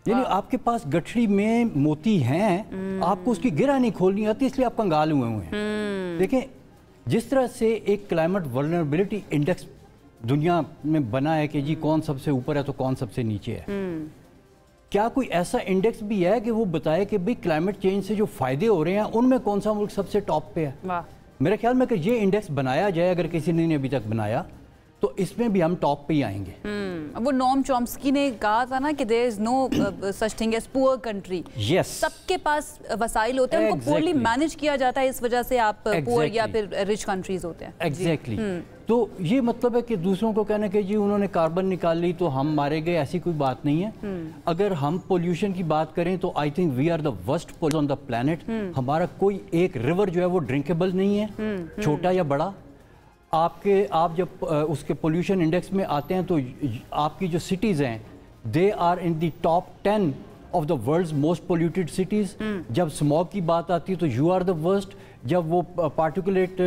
यानी आपके पास गठड़ी में मोती हैं, आपको उसकी गिरा नहीं खोलनी आती, इसलिए आप कंगाल हुए हैं। देखें, जिस तरह से एक क्लाइमेट वल्नरेबिलिटी इंडेक्स दुनिया में बना है कि जी कौन सबसे ऊपर है तो कौन सबसे नीचे है, क्या कोई ऐसा इंडेक्स भी है कि वो बताए कि भाई क्लाइमेट चेंज से जो फायदे हो रहे हैं उनमें कौन सा मुल्क सबसे टॉप पे है? मेरे ख्याल में कि ये इंडेक्स बनाया जाए, अगर किसी ने अभी तक बनाया, तो इसमें भी हम टॉप पे ही आएंगे। वो नोम चॉम्स्की ने कहा था ना कि there is no such thing as poor country. सबके पास वसाइल होते हैं, उनको पोरली मैनेज किया जाता है, इस वजह से आप पुअर या फिर रिच कंट्रीज होते हैं। एग्जैक्टली। तो ये मतलब है कि दूसरों को कहने के जी उन्होंने कार्बन निकाल ली तो हम मारे गए, ऐसी कोई बात नहीं है। अगर हम पोल्यूशन की बात करें तो I think we are the worst pollution on the planet. हमारा कोई एक रिवर जो है वो ड्रिंकेबल नहीं है, छोटा या बड़ा। आप जब उसके पोल्यूशन इंडेक्स में आते हैं तो आपकी जो सिटीज़ हैं they are in the top 10 of the world's most polluted cities. जब स्मॉग की बात आती है तो यू आर द वर्स्ट। जब वो पार्टिकुलेट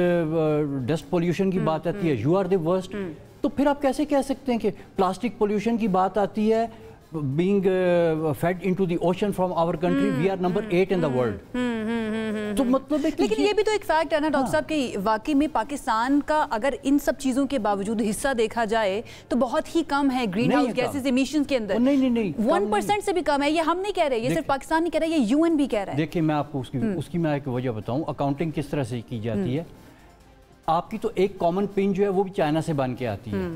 डस्ट पोल्यूशन की बात आती है यू आर द वर्स्ट। तो फिर आप कैसे कह सकते हैं कि प्लास्टिक पोल्यूशन की बात आती है, being fed into the ocean from our country, we are number 8 in the world। तो मतलब है कि लेकिन ये भी तो एक फैक्ट है ना डॉक्टर साहब कि वाकई में पाकिस्तान का अगर इन सब चीजों के बावजूद हिस्सा देखा जाए तो बहुत ही कम है ग्रीन हाउस गैसेस इमिशंस के अंदर। नहीं 1% से भी कम है। ये हम नहीं कह रहे, ये सिर्फ पाकिस्तान नहीं कह रहा, ये यूएन भी कह रहा है। देखिए, मैं आपको उसकी मैं एक वजह बताऊं, अकाउंटिंग किस तरह से की जाती है। आपकी तो एक कॉमन पिन जो है वो भी चाइना से बन के आती है।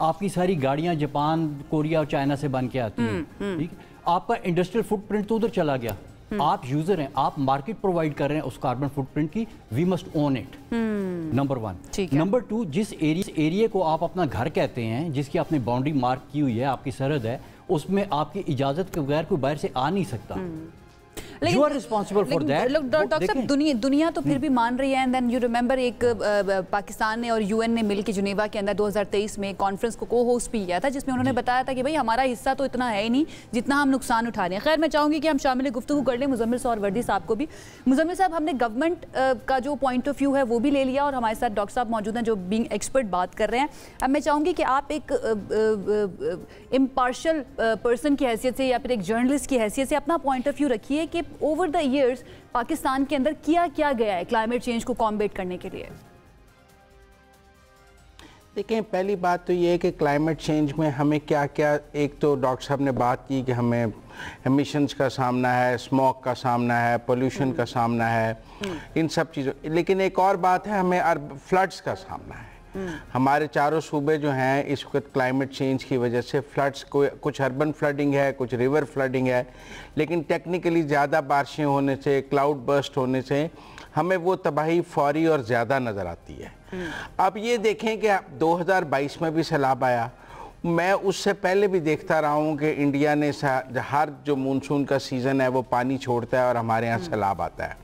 आपकी सारी गाड़ियां जापान, कोरिया और चाइना से बन के आती हैं, ठीक है। आपका इंडस्ट्रियल फुटप्रिंट तो उधर चला गया। आप यूजर हैं, आप मार्केट प्रोवाइड कर रहे हैं उस कार्बन फुटप्रिंट की, we must own it, number 1। Number 2, जिस एरिया को आप अपना घर कहते हैं, जिसकी आपने बाउंड्री मार्क की हुई है, आपकी सरहद है, उसमें आपकी इजाजत के बगैर कोई बाहर से आ नहीं सकता। You are responsible for that। Doctor साहब, दुनिया तो फिर भी मान रही है। एंड देन यू रिमेंबर एक पाकिस्तान ने और यूएन ने मिलकर जिनेवा के अंदर 2023 में कॉन्फ्रेंस को को-होस्ट भी किया था, जिसमें उन्होंने बताया था कि भाई हमारा हिस्सा तो इतना है ही नहीं जितना हम नुकसान उठा रहे हैं। खैर, मैं चाहूँगी कि हम शामिल गुफ्तगू कर लें मुजम्मिल सौरवर्दी साहब को भी। मुजम्मिल साहब, हमने गवर्नमेंट का जो पॉइंट ऑफ व्यू है वो भी ले लिया और हमारे साथ डॉक्टर साहब मौजूद हैं जो बीइंग एक्सपर्ट बात कर रहे हैं। अब मैं चाहूँगी कि आप एक इम्पार्शियल पर्सन की हैसियत से या फिर एक जर्नलिस्ट की हैसियत से अपना पॉइंट ऑफ व्यू रखिए कि ओवर द ईयर्स पाकिस्तान के अंदर किया क्या गया है क्लाइमेट चेंज को कॉम्बेट करने के लिए। देखें, पहली बात तो ये है कि क्लाइमेट चेंज में हमें क्या क्या, एक तो डॉक्टर साहब ने बात की कि हमें एमिशंस का सामना है, स्मॉग का सामना है, पोल्यूशन का सामना है, इन सब चीज़ों। लेकिन एक और बात है, हमें फ्लड्स का सामना है। हमारे चारों सूबे जो हैं इस वक्त क्लाइमेट चेंज की वजह से फ्लड्स, कुछ अर्बन फ्लडिंग है, कुछ रिवर फ्लडिंग है, लेकिन टेक्निकली ज़्यादा बारिशें होने से, क्लाउड बर्स्ट होने से हमें वो तबाही फौरी और ज़्यादा नज़र आती है। अब ये देखें कि 2022 में भी सैलाब आया। मैं उससे पहले भी देखता रहा हूँ कि इंडिया ने हर जो मानसून का सीज़न है वो पानी छोड़ता है और हमारे यहाँ सैलाब आता है।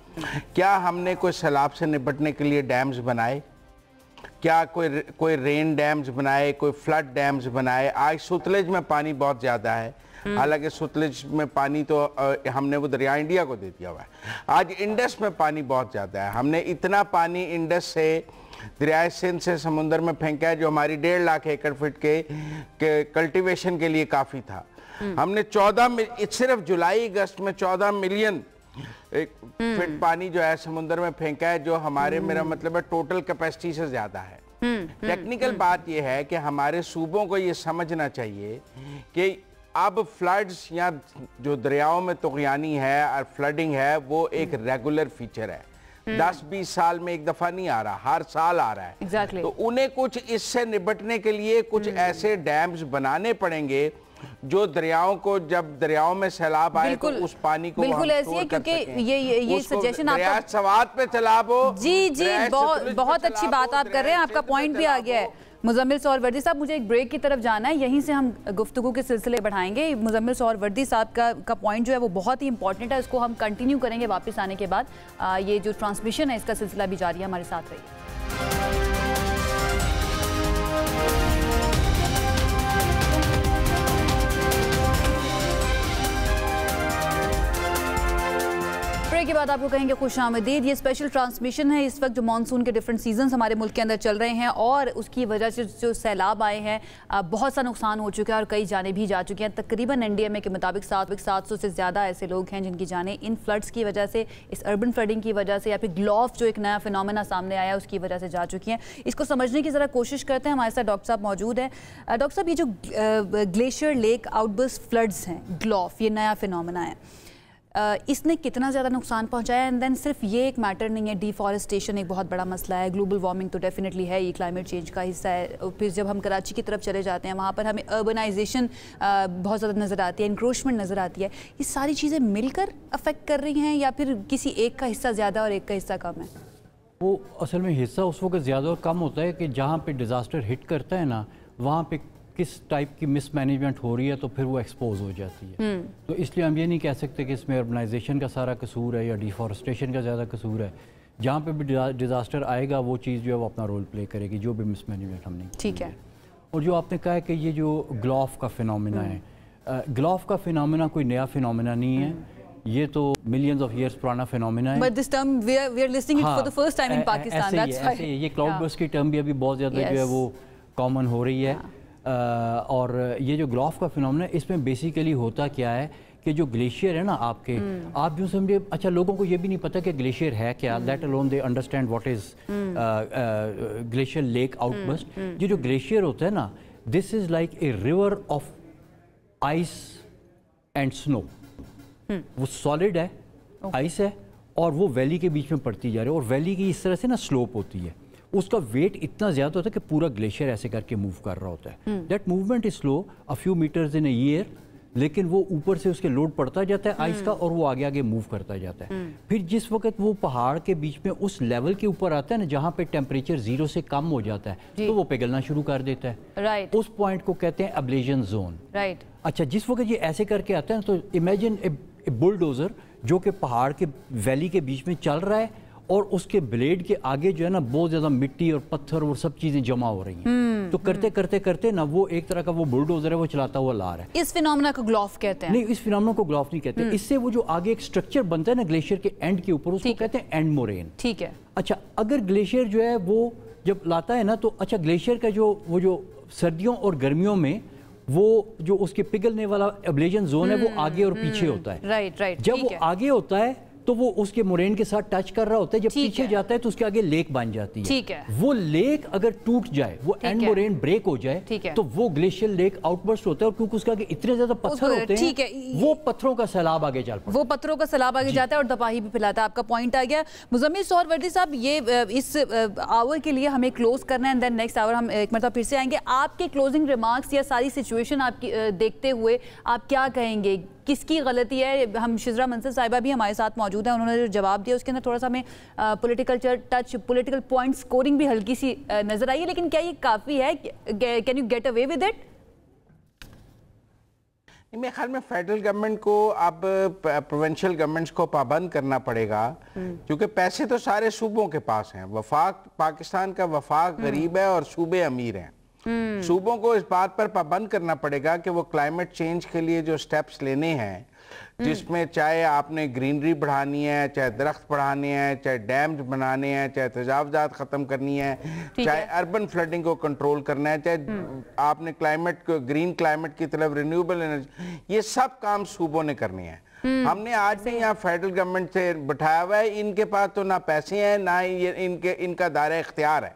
क्या हमने कोई सैलाब से निपटने के लिए डैम्स बनाए? क्या कोई रेन डैम्स बनाए, कोई फ्लड डैम्स बनाए? आज सतलुज में पानी बहुत ज़्यादा है, हालांकि सतलुज में पानी तो हमने वो दरिया इंडिया को दे दिया हुआ है। आज इंडस में पानी बहुत ज़्यादा है, हमने इतना पानी इंडस से, दरिया सिंध से समुंदर में फेंका है जो हमारी 1.5 लाख एकड़ फीट के कल्टीवेशन के लिए काफ़ी था। हमने सिर्फ जुलाई अगस्त में 14 मिलियन फीट पानी जो है समुद्र में फेंका है, जो हमारे मेरा मतलब है टोटल कैपेसिटी से ज्यादा है। टेक्निकल बात यह है कि हमारे सूबों को ये समझना चाहिए कि अब फ्लड्स या जो दरियाओं में तुग़यानी है और फ्लडिंग है वो एक रेगुलर फीचर है। 10-20 साल में एक दफा नहीं आ रहा, हर साल आ रहा है। Exactly. तो उन्हें कुछ इससे निपटने के लिए कुछ ऐसे डैम्स बनाने पड़ेंगे जो दरियाओं को, जब दरियाओं में सैलाब आए तो उस पानी को बिल्कुल ऐसी है, क्योंकि ये सजेशन आपका सवात पे चलाबो। जी बहुत अच्छी बात आप कर रहे हैं, आपका पॉइंट भी आ गया है। मुजम्मिल सोहरवर्दी साहब, मुझे एक ब्रेक की तरफ जाना है, यहीं से हम गुफ्तगू के सिलसिले बढ़ाएंगे। मुजम्मिल सोहरवर्दी साहब का पॉइंट जो है वो बहुत ही इंपॉर्टेंट है, इसको हम कंटिन्यू करेंगे वापस आने के बाद। ये जो ट्रांसमिशन है इसका सिलसिला भी जारी है, हमारे साथ रहिए। ब्रेक के बाद आपको कहेंगे खुश आमदीद। ये स्पेशल ट्रांसमिशन है इस वक्त जो मानसून के डिफरेंट सीजन्स हमारे मुल्क के अंदर चल रहे हैं और उसकी वजह से जो सैलाब आए हैं, बहुत सा नुकसान हो चुका है और कई जानें भी जा चुकी हैं। तकरीबन NDMA के मुताबिक 700 से ज़्यादा ऐसे लोग हैं जिनकी जानें इन फ्लड्स की वजह से, इस अर्बन फ्लडिंग की वजह से या फिर ग्लॉफ जो एक नया फिनोमेना सामने आया उसकी वजह से जा चुकी हैं। इसको समझने की ज़रा कोशिश करते हैं। हमारे साथ डॉक्टर साहब मौजूद हैं। डॉक्टर साहब, ये जो ग्लेशियर लेक आउटबर्स्ट फ्लड्स हैं, ग्लॉफ, ये नया फिनोमेना है, इसने कितना ज़्यादा नुकसान पहुंचाया? एंड देन सिर्फ ये एक मैटर नहीं है, डिफॉरेस्टेशन एक बहुत बड़ा मसला है, ग्लोबल वार्मिंग तो डेफिनेटली है, ये क्लाइमेट चेंज का हिस्सा है। फिर जब हम कराची की तरफ चले जाते हैं वहाँ पर हमें अर्बनाइजेशन बहुत ज़्यादा नज़र आती है, इंक्रोचमेंट नज़र आती है। ये सारी चीज़ें मिलकर अफेक्ट कर रही हैं या फिर किसी एक का हिस्सा ज़्यादा और एक का हिस्सा कम है? वो असल में हिस्सा उस वक्त ज़्यादा और कम होता है कि जहाँ पर डिज़ास्टर हिट करता है ना, वहाँ पर किस टाइप की मिसमैनेजमेंट हो रही है तो फिर वो एक्सपोज हो जाती है। तो इसलिए हम ये नहीं कह सकते कि इसमें अर्बनाइजेशन का सारा कसूर है या डिफॉरेस्टेशन का ज़्यादा कसूर है। जहाँ पे भी डिज़ास्टर आएगा वो चीज़ जो है वो अपना रोल प्ले करेगी, जो भी मिसमैनेजमेंट हमने। ठीक है। और जो आपने कहा है कि ये जो ग्लॉफ का फिनोमेना है, ग्लॉफ का फिनोमेना कोई नया फिनोमेना नहीं है, ये तो मिलियंस ऑफ ईयर्स पुराना फिनोमेना है। But this term we are listening it for the first time in Pakistan, that's why ये क्लाउड बर्स्ट की टर्म भी अभी बहुत ज़्यादा जो है वो कॉमन हो रही है। और ये जो ग्लॉफ का फिनोमेना है, इसमें बेसिकली होता क्या है कि जो ग्लेशियर है ना आपके, आप यूँ समझिए, अच्छा लोगों को ये भी नहीं पता कि ग्लेशियर है क्या, let alone they understand what is glacier lake outburst. ये जो ग्लेशियर होता है ना, this is like a river of ice and snow. वो सॉलिड है, आइस है, और वो वैली के बीच में पड़ती जा रही है, और वैली की इस तरह से ना स्लोप होती है, उसका वेट इतना ज़्यादा होता है कि पूरा ग्लेशियर ऐसे करके मूव कर रहा होता है। That movement is slow, a few metres in a year, लेकिन वो ऊपर से उसके लोड पड़ता जाता है आइस का और वो आगे आगे मूव करता जाता है। फिर जिस वक्त वो पहाड़ के बीच में उस लेवल के ऊपर आता है ना जहाँ पे टेम्परेचर 0 से कम हो जाता है, तो वो पिघलना शुरू कर देता है। राइट। उस पॉइंट को कहते हैं एब्लेशन जोन। राइट। अच्छा, जिस वक्त ये ऐसे करके आता है तो इमेजिन ए बुलडोजर जो कि पहाड़ के वैली के बीच में चल रहा है और उसके ब्लेड के आगे जो है ना बहुत ज्यादा मिट्टी और पत्थर और सब चीजें जमा हो रही हैं। तो करते करते करते ना वो एक तरह का वो बुलडोजर है, वो चलाता हुआ ला रहा है। इस फिनोमेना को ग्लॉफ कहते हैं? नहीं, इस फिनोमेना को ग्लॉफ नहीं कहते। इससे वो जो आगे एक स्ट्रक्चर बनता है ना ग्लेशियर के एंड के ऊपर, उसको कहते हैं एंड मोरेन। ठीक है। अच्छा, अगर ग्लेशियर जो है वो जब लाता है ना, तो अच्छा ग्लेशियर का जो सर्दियों और गर्मियों में वो जो उसके पिघलने वाला एब्लेशन जोन है वो आगे और पीछे होता है। Right right. जब वो आगे होता है तो वो उसके मोरेन के साथ टच कर रहा होता है, जब पीछे जाता है तो उसके आगे लेक बन जाती है। ठीक है। वो लेक अगर टूट जाए, वो एंड मोरेन ब्रेक हो जाए, तो वो ग्लेशियर लेक आउटबर्स्ट होता है, और क्योंकि उसके आगे इतने ज्यादा पत्थर होते हैं, वो पत्थरों का सैलाब आगे चल पड़ता है, वो पत्थरों का सैलाब आगे जाता है और तबाही भी फैलाता है। आपका पॉइंट आ गया। मुजम्मिल सोहरवर्दी साहब, ये इस आवर के लिए हमें क्लोज करना है, देन नेक्स्ट आवर हम एक मरतबा फिर से आएंगे। आपके क्लोजिंग रिमार्क्स या सारी सिचुएशन आपकी देखते हुए आप क्या कहेंगे, किसकी गलती है? हम शिजरा मंसर साहिबा भी हमारे साथ मौजूद हैं, उन्होंने जो जवाब दिया उसके अंदर थोड़ा सा हमें political touch, political point scoring भी हल्की सी नजर आई है, लेकिन क्या ये काफ़ी है? Can you get away with it? मेरे ख्याल में फेडरल गवर्नमेंट को अब प्रोविंशियल गवर्नमेंट्स को पाबंद करना पड़ेगा, क्योंकि पैसे तो सारे सूबों के पास हैं। वफाक, पाकिस्तान का वफाक गरीब है और सूबे अमीर हैं। सूबों को इस बात पर पाबंद करना पड़ेगा कि वो क्लाइमेट चेंज के लिए जो स्टेप्स लेने हैं, जिसमें चाहे आपने ग्रीनरी बढ़ानी है, चाहे दरख्त बढ़ाने हैं, चाहे डैम्स बनाने हैं, चाहे तजावजात ख़त्म करनी है, चाहे अर्बन फ्लडिंग को कंट्रोल करना है, चाहे आपने क्लाइमेट को ग्रीन क्लाइमेट की तरफ रिन्यूएबल एनर्जी, ये सब काम सूबों ने करने हैं। हमने आज भी यहाँ फेडरल गवर्नमेंट से बिठाया हुआ है, इनके पास तो ना पैसे हैं ना ये इनका दायरा इख्तियार है,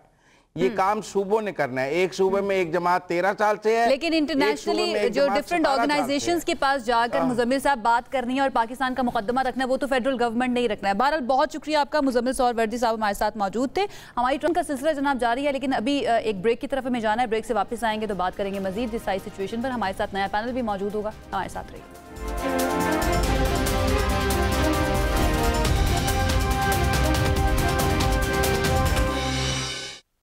ये काम सूबों ने करना है। एक सूबे में एक जमात 13 साल से है, लेकिन इंटरनेशनली जो डिफरेंट ऑर्गेनाइजेशंस के पास जाकर मुजम्मिल साहब बात करनी है और पाकिस्तान का मुकदमा रखना है, वो तो फेडरल गवर्नमेंट नहीं रखना है। बहरहाल बहुत शुक्रिया आपका, मुजम्मिल सोहरवर्दी साहब हमारे साथ मौजूद थे। हमारी ट्रेन का सिलसिला जनाब जारी है, लेकिन अभी एक ब्रेक की तरफ हमें जाना है। ब्रेक से वापस आएंगे तो बात करेंगे मजीद इस सारी सिचुएशन पर। हमारे साथ नया पैनल भी मौजूद होगा, हमारे साथ रहिए।